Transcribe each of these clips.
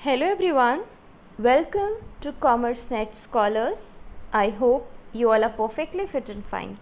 Hello everyone, welcome to CommerceNet Scholars. I hope you all are perfectly fit and fine.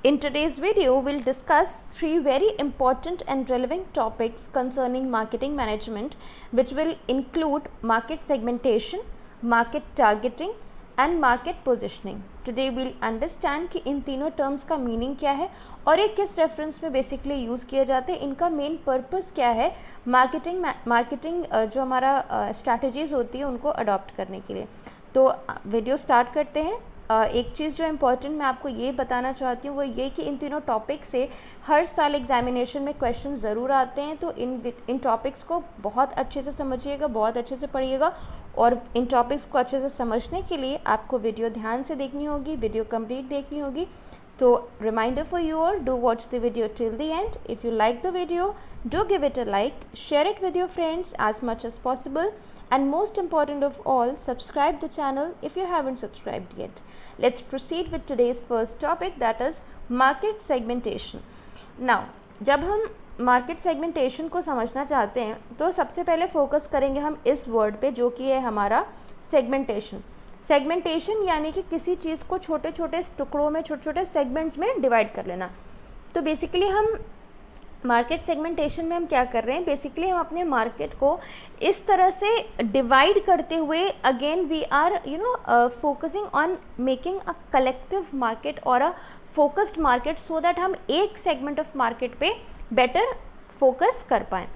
In today's video, we'll discuss three very important and relevant topics concerning marketing management, which will include market segmentation, market targeting and market positioning. Today we'll understand कि इन तीनों terms का meaning क्या है और ये किस reference में basically use किए जाते हैं, इनका मेन पर्पस क्या है मार्केटिंग जो हमारा स्ट्रैटेजीज होती है उनको अडॉप्ट करने के लिए। तो वीडियो स्टार्ट करते हैं। एक चीज़ जो इम्पोर्टेंट मैं आपको ये बताना चाहती हूँ वो ये कि इन तीनों टॉपिक से हर साल एग्जामिनेशन में क्वेश्चन ज़रूर आते हैं, तो इन टॉपिक्स को बहुत अच्छे से समझिएगा, बहुत अच्छे से पढ़िएगा और इन टॉपिक्स को अच्छे से समझने के लिए आपको वीडियो ध्यान से देखनी होगी, वीडियो कंप्लीट देखनी होगी। तो reminder for you all, do watch the video till the end. If you like the video, do give it a like, share it with your friends as much as possible, and most important of all, subscribe the channel if you haven't subscribed yet. Let's proceed with today's first topic, that is market segmentation. Now, जब हम market segmentation को समझना चाहते हैं तो सबसे पहले focus करेंगे हम इस वर्ड पे जो कि है हमारा सेगमेंटेशन। सेगमेंटेशन यानी कि किसी चीज़ को छोटे छोटे टुकड़ों में, छोटे छोटे सेगमेंट्स में डिवाइड कर लेना। तो बेसिकली हम मार्केट सेगमेंटेशन में हम क्या कर रहे हैं, बेसिकली हम अपने मार्केट को इस तरह से डिवाइड करते हुए again we are focusing on making a collective market और a focused market so that हम एक सेगमेंट ऑफ मार्केट पे बेटर फोकस कर पाएँ।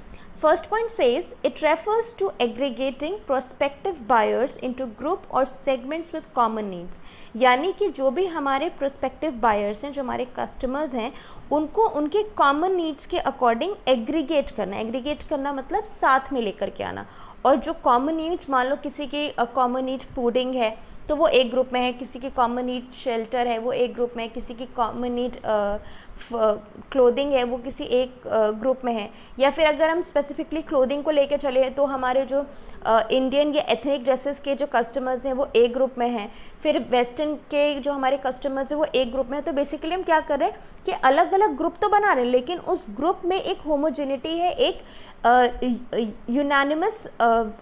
First point says it refers to aggregating prospective buyers into group or segments with common needs. यानी कि जो भी हमारे prospective buyers हैं, जो हमारे customers हैं, उनको उनके common needs के according aggregate करना। aggregate करना मतलब साथ में लेकर के आना। और जो common needs, मान लो किसी की common need फूडिंग है तो वो एक ग्रुप में है, किसी की कॉमन नीड शेल्टर है वो एक ग्रुप में है, किसी की कॉमन नीड क्लोथिंग है वो किसी एक ग्रुप में है। या फिर अगर हम स्पेसिफिकली क्लोथिंग को लेके चले तो हमारे जो इंडियन या एथनिक ड्रेसेस के जो कस्टमर्स हैं वो एक ग्रुप में हैं, फिर वेस्टर्न के जो हमारे कस्टमर्स हैं वो एक ग्रुप में है। तो बेसिकली हम क्या कर रहे हैं कि अलग अलग ग्रुप तो बना रहे हैं लेकिन उस ग्रुप में एक होमोजेनिटी है, एक यूनानिमस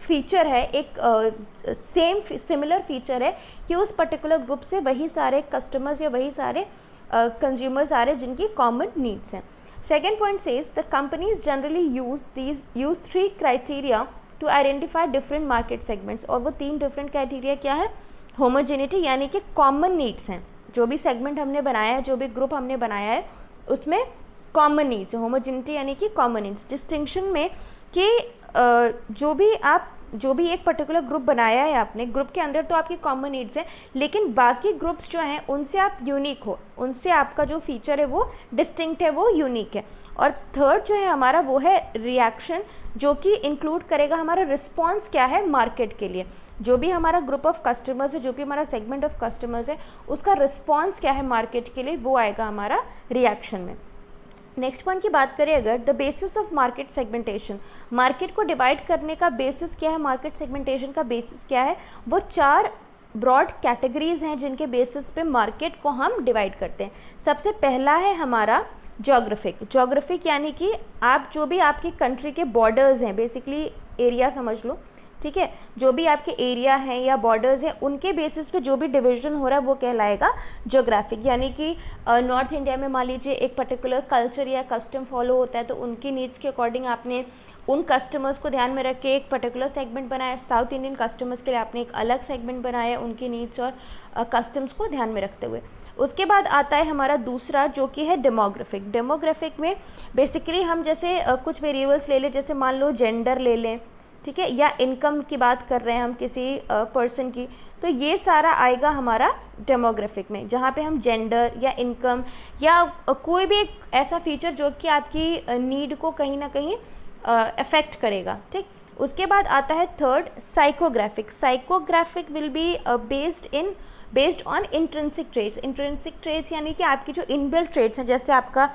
फीचर है, एक सिमिलर फीचर है कि उस पर्टिकुलर ग्रुप से वही सारे कस्टमर्स या वही सारे कंज्यूमर्स आ रहे हैं जिनकी कॉमन नीड्स हैं। Second point says the companies generally use three criteria to identify different market segments. और वो तीन डिफरेंट क्राइटेरिया क्या है, होमोजेनिटी यानी कि कॉमन नीड्स हैं, जो भी सेगमेंट हमने बनाया है, जो भी ग्रुप हमने बनाया है उसमें कॉमन नीड्स, होमोजेनिटी यानी कि कॉमन नीड्स। डिस्टिंक्शन में कि जो भी एक पर्टिकुलर ग्रुप बनाया है आपने, ग्रुप के अंदर तो आपकी कॉमन नीड्स हैं लेकिन बाकी ग्रुप्स जो हैं उनसे आप यूनिक हो, उनसे आपका जो फीचर है वो डिस्टिंक्ट है, वो यूनिक है। और थर्ड जो है हमारा वो है रिएक्शन, जो कि इंक्लूड करेगा हमारा रिस्पॉन्स क्या है मार्केट के लिए। जो भी हमारा ग्रुप ऑफ कस्टमर्स है, जो भी हमारा सेगमेंट ऑफ कस्टमर्स है, उसका रिस्पॉन्स क्या है मार्केट के लिए, वो आएगा हमारा रिएक्शन में। नेक्स्ट पॉइंट की बात करें अगर, the basis of market segmentation, market को डिवाइड करने का बेसिस क्या है, मार्केट सेगमेंटेशन का बेसिस क्या है, वो चार ब्रॉड कैटेगरीज हैं जिनके बेसिस पे मार्केट को हम डिवाइड करते हैं। सबसे पहला है हमारा जोग्राफिक यानी कि आप जो भी आपकी कंट्री के बॉर्डर्स हैं, बेसिकली एरिया समझ लो, ठीक है, जो भी आपके एरिया हैं या बॉर्डर्स हैं उनके बेसिस पे जो भी डिवीजन हो रहा है वो कहलाएगा जोग्राफिक। यानी कि नॉर्थ इंडिया में मान लीजिए एक पर्टिकुलर कल्चर या कस्टम फॉलो होता है तो उनकी नीड्स के अकॉर्डिंग आपने उन कस्टमर्स को ध्यान में रख के एक पर्टिकुलर सेगमेंट बनाया। साउथ इंडियन कस्टमर्स के लिए आपने एक अलग सेगमेंट बनाया उनकी नीड्स और कस्टम्स को ध्यान में रखते हुए। उसके बाद आता है हमारा दूसरा जो कि है डेमोग्राफिक। डेमोग्राफिक में बेसिकली हम जैसे कुछ वेरिएबल्स ले लें, जैसे मान लो जेंडर ले लें, ठीक है, या इनकम की बात कर रहे हैं हम किसी पर्सन की, तो ये सारा आएगा हमारा डेमोग्राफिक में, जहाँ पे हम जेंडर या इनकम या कोई भी एक ऐसा फीचर जो कि आपकी नीड को कहीं ना कहीं अफेक्ट करेगा, ठीक। उसके बाद आता है third psychographic. Psychographic will be based on intrinsic traits. Intrinsic traits यानी कि आपकी जो इनबिल्ट ट्रेट्स हैं, जैसे आपका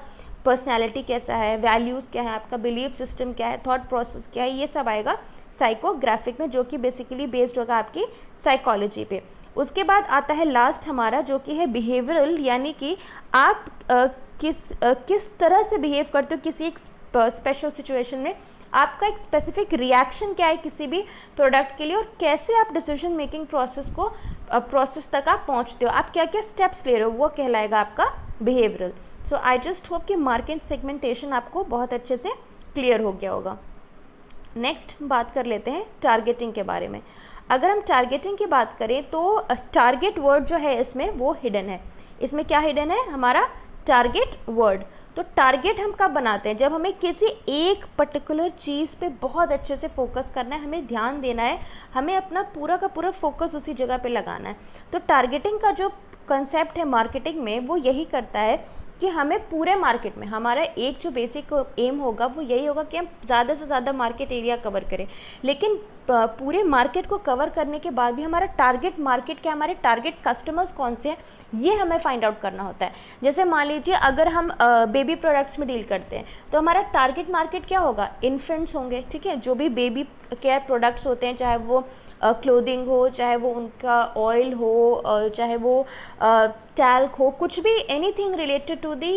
पर्सनैलिटी कैसा है, वैल्यूज़ क्या है, आपका बिलीफ सिस्टम क्या है, थॉट प्रोसेस क्या है, ये सब आएगा साइकोग्राफिक में, जो कि बेसिकली बेस्ड होगा आपकी साइकोलॉजी पे। उसके बाद आता है लास्ट हमारा जो कि है बिहेवियरल, यानी कि आप किस तरह से बिहेव करते हो किसी एक स्पेशल सिचुएशन में, आपका एक स्पेसिफिक रिएक्शन क्या है किसी भी प्रोडक्ट के लिए, और कैसे आप डिसीजन मेकिंग प्रोसेस तक आप पहुंचते हो, आप क्या क्या स्टेप्स ले रहे हो, वो कहलाएगा आपका behavioural. So I just hope कि मार्केट सेगमेंटेशन आपको बहुत अच्छे से क्लियर हो गया होगा। नेक्स्ट बात कर लेते हैं टारगेटिंग के बारे में। अगर हम टारगेटिंग की बात करें तो टारगेट वर्ड जो है इसमें वो हिडन है। इसमें क्या हिडन है? हमारा टारगेट वर्ड। तो टारगेट हम कब बनाते हैं? जब हमें किसी एक पर्टिकुलर चीज़ पे बहुत अच्छे से फोकस करना है, हमें ध्यान देना है, हमें अपना पूरा का पूरा फोकस उसी जगह पे लगाना है। तो टारगेटिंग का जो कंसेप्ट है मार्केटिंग में वो यही करता है कि हमें पूरे मार्केट में हमारा एक जो बेसिक एम होगा वो यही होगा कि हम ज़्यादा से ज़्यादा मार्केट एरिया कवर करें। लेकिन पूरे मार्केट को कवर करने के बाद भी हमारा टारगेट मार्केट क्या, हमारे टारगेट कस्टमर्स कौन से हैं, ये हमें फाइंड आउट करना होता है। जैसे मान लीजिए अगर हम बेबी प्रोडक्ट्स में डील करते हैं तो हमारा टारगेट मार्केट क्या होगा? इन्फेंट्स होंगे, ठीक है। जो भी बेबी केयर प्रोडक्ट्स होते हैं, चाहे वो क्लोथिंग हो, चाहे वो उनका ऑयल हो, चाहे वो टैल्क हो, कुछ भी, anything related to the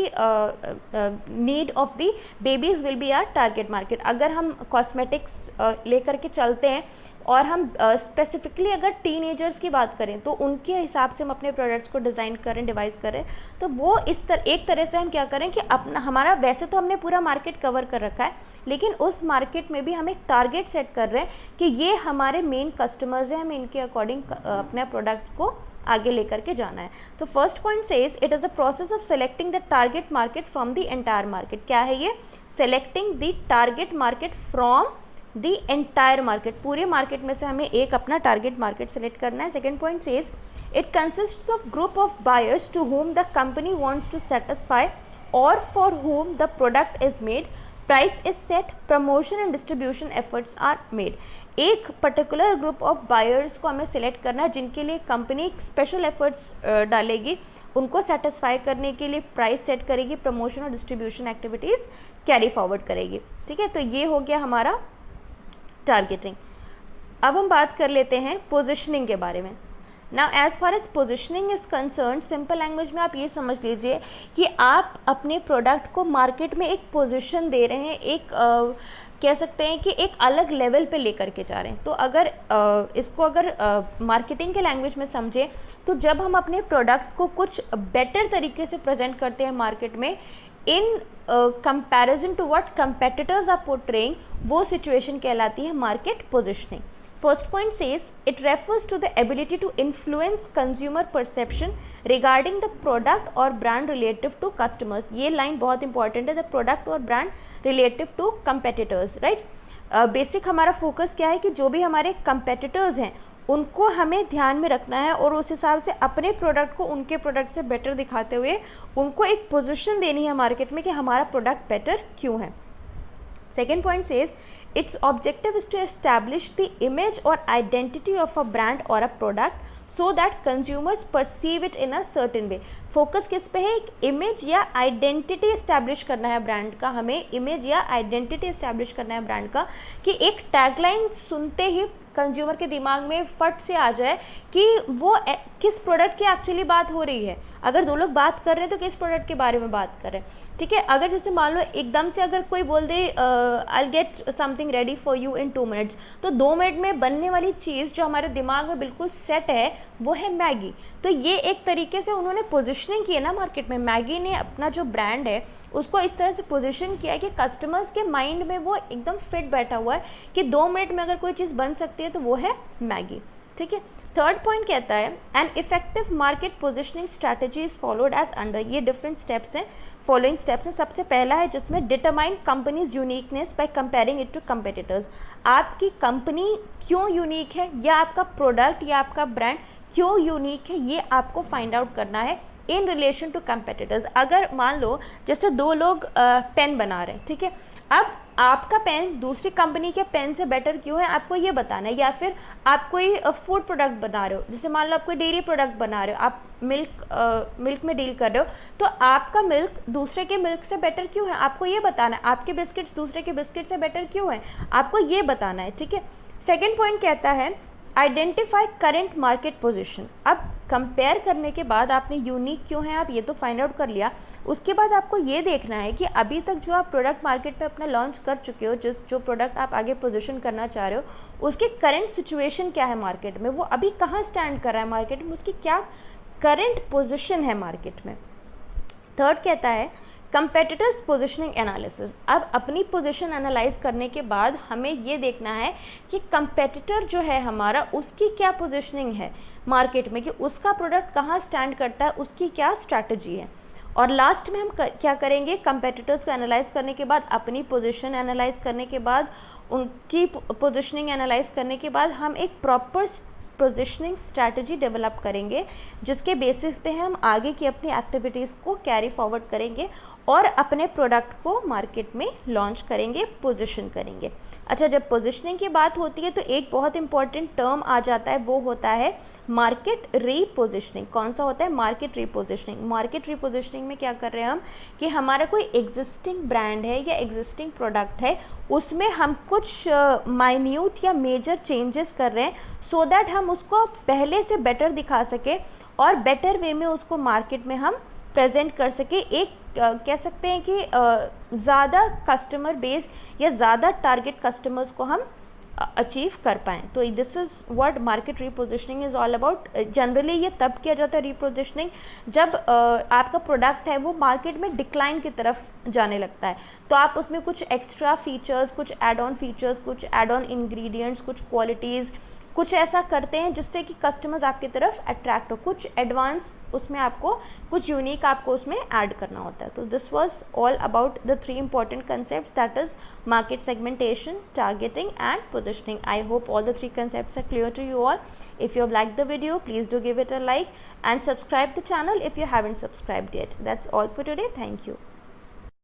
need of the babies will be our target market. अगर हम कॉस्मेटिक्स लेकर के चलते हैं और हम स्पेसिफिकली अगर टीनेजर्स की बात करें तो उनके हिसाब से हम अपने प्रोडक्ट्स को डिज़ाइन करें, डिवाइस करें, तो वो एक तरह से हम क्या करें कि अपना हमारा वैसे तो हमने पूरा मार्केट कवर कर रखा है, लेकिन उस मार्केट में भी हम एक टारगेट सेट कर रहे हैं कि ये हमारे मेन कस्टमर्स हैं, हमें इनके अकॉर्डिंग अपने प्रोडक्ट को आगे लेकर के जाना है। तो first point says it is a process of selecting the target market from the entire market. क्या है ये? Selecting the target market from the entire market. पूरे मार्केट में से हमें एक अपना टारगेट मार्केट सेलेक्ट करना है। Second point says it consists of group of buyers to whom the company wants to satisfy or for whom the product is made, price is set, promotion and distribution efforts are made। एक particular group of buyers को हमें select करना है जिनके लिए company special efforts डालेगी, उनको satisfy करने के लिए प्राइस सेट करेगी, प्रमोशन और डिस्ट्रीब्यूशन एक्टिविटीज़ कैरी फॉरवर्ड करेगी, ठीक है। तो ये हो गया हमारा टारगेटिंग। अब हम बात कर लेते हैं पोजिशनिंग के बारे में। Now as far as positioning is concern, simple language में आप ये समझ लीजिए कि आप अपने प्रोडक्ट को मार्केट में एक पोजीशन दे रहे हैं, एक कह सकते हैं कि एक अलग लेवल पे लेकर के जा रहे हैं। तो अगर इसको अगर मार्केटिंग के लैंग्वेज में समझें तो जब हम अपने प्रोडक्ट को कुछ बेटर तरीके से प्रेजेंट करते हैं मार्केट में in comparison to what competitors are portraying, वो सिचुएशन कहलाती है market positioning. First point says it refers to the ability to influence consumer perception regarding the product or brand relative to customers। ये line बहुत important है, the product or brand relative to competitors, right? Basic हमारा focus क्या है कि जो भी हमारे competitors हैं उनको हमें ध्यान में रखना है और उस हिसाब से अपने प्रोडक्ट को उनके प्रोडक्ट से बेटर दिखाते हुए उनको एक पोजीशन देनी है मार्केट में कि हमारा प्रोडक्ट बेटर क्यों है। Second point says its objective is to establish the image or identity of a brand or a product so that consumers perceive it in a certain way। Focus किस पे है? एक image या identity establish करना है brand का, हमें image या आइडेंटिटी इस्टेब्लिश करना है ब्रांड का कि एक टैगलाइन सुनते ही कंज्यूमर के दिमाग में फट से आ जाए कि वो किस प्रोडक्ट की एक्चुअली बात हो रही है। अगर दो लोग बात कर रहे हैं तो किस प्रोडक्ट के बारे में बात कर रहे हैं, ठीक है। अगर जैसे मान लो एकदम से अगर कोई बोल दे I get something ready for you in 2 minutes, तो 2 मिनट में बनने वाली चीज़ जो हमारे दिमाग में बिल्कुल सेट है वो है मैगी। तो ये एक तरीके से उन्होंने पोजिशनिंग की है ना मार्केट में। मैगी ने अपना जो ब्रांड है उसको इस तरह से पोजीशन किया है कि कस्टमर्स के माइंड में वो एकदम फिट बैठा हुआ है कि 2 मिनट में अगर कोई चीज़ बन सकती है तो वो है मैगी, ठीक है। थर्ड पॉइंट कहता है an effective market positioning strategy is followed as under. ये डिफरेंट स्टेप्स हैं, फॉलोइंग स्टेप्स हैं। सबसे पहला है जिसमें determine company's uniqueness by comparing it to competitors. आपकी कंपनी क्यों यूनिक है या आपका प्रोडक्ट या आपका ब्रांड क्यों यूनिक है, ये आपको फाइंड आउट करना है इन रिलेशन टू कंपेटिटर्स। अगर मान लो जैसे 2 लोग पेन बना रहे हैं, ठीक है, अब आपका पेन दूसरी कंपनी के पेन से बेटर क्यों है आपको ये बताना है। या फिर आप कोई फूड प्रोडक्ट बना रहे हो, जैसे मान लो आप कोई डेयरी प्रोडक्ट बना रहे हो, आप मिल्क में डील कर रहे हो, तो आपका मिल्क दूसरे के मिल्क से बेटर क्यों है आपको ये बताना है। आपके बिस्किट्स दूसरे के बिस्किट से बेटर क्यों है आपको ये बताना है, ठीक है। सेकेंड पॉइंट कहता है आइडेंटिफाई करेंट मार्केट पोजीशन। अब कंपेयर करने के बाद आपने यूनिक क्यों है आप ये तो फाइंड आउट कर लिया, उसके बाद आपको ये देखना है कि अभी तक जो आप प्रोडक्ट मार्केट में अपना लॉन्च कर चुके हो, जो प्रोडक्ट आप आगे पोजीशन करना चाह रहे हो, उसकी करेंट सिचुएशन क्या है मार्केट में, वो अभी कहाँ स्टैंड कर रहा है मार्केट में, उसकी क्या करेंट पोजीशन है मार्केट में। थर्ड कहता है कंपेटिटर्स पोजीशनिंग एनालिसिस। अब अपनी पोजीशन एनालाइज करने के बाद हमें ये देखना है कि कंपेटिटर जो है हमारा, उसकी क्या पोजीशनिंग है मार्केट में, कि उसका प्रोडक्ट कहाँ स्टैंड करता है, उसकी क्या स्ट्रैटेजी है। और लास्ट में हम क्या करेंगे, कंपेटिटर्स को एनालाइज करने के बाद, अपनी पोजीशन एनालाइज करने के बाद, उनकी पोजीशनिंग एनालाइज करने के बाद हम एक प्रॉपर पोजीशनिंग स्ट्रैटेजी डेवलप करेंगे, जिसके बेसिस पे हम आगे की अपनी एक्टिविटीज़ को कैरी फॉरवर्ड करेंगे और अपने प्रोडक्ट को मार्केट में लॉन्च करेंगे, पोजीशन करेंगे। अच्छा, जब पोजीशनिंग की बात होती है तो एक बहुत इंपॉर्टेंट टर्म आ जाता है, वो होता है मार्केट रीपोजिशनिंग। कौन सा होता है? Market repositioning. मार्केट रीपोजिशनिंग में क्या कर रहे हैं हम कि हमारा कोई एग्जिस्टिंग ब्रांड है या एग्जिस्टिंग प्रोडक्ट है, उसमें हम कुछ माइन्यूट या मेजर चेंजेस कर रहे हैं, सो दैट हम उसको पहले से बेटर दिखा सके और बेटर वे में उसको मार्केट में हम प्रेजेंट कर सके। एक कह सकते हैं कि ज़्यादा कस्टमर बेस या ज़्यादा टारगेट कस्टमर्स को हम अचीव कर पाएँ। तो this is what market repositioning is all about. Generally ये तब किया जाता है रीपोजिशनिंग जब आपका प्रोडक्ट है वो मार्केट में डिक्लाइन की तरफ जाने लगता है, तो आप उसमें कुछ एक्स्ट्रा फीचर्स, कुछ एड ऑन फीचर्स, कुछ एड ऑन इंग्रेडिएंट्स, कुछ क्वालिटीज़, कुछ ऐसा करते हैं जिससे कि कस्टमर्स आपकी तरफ अट्रैक्ट हो, कुछ एडवांस उसमें आपको, कुछ यूनिक आपको उसमें ऐड करना होता है। तो this was all about the 3 important concepts, that is market segmentation, targeting and positioning. I hope all the 3 concepts are clear to you all. If you have liked the video, please do give it a like and subscribe the channel if you haven't subscribed yet. That's all for today. Thank you.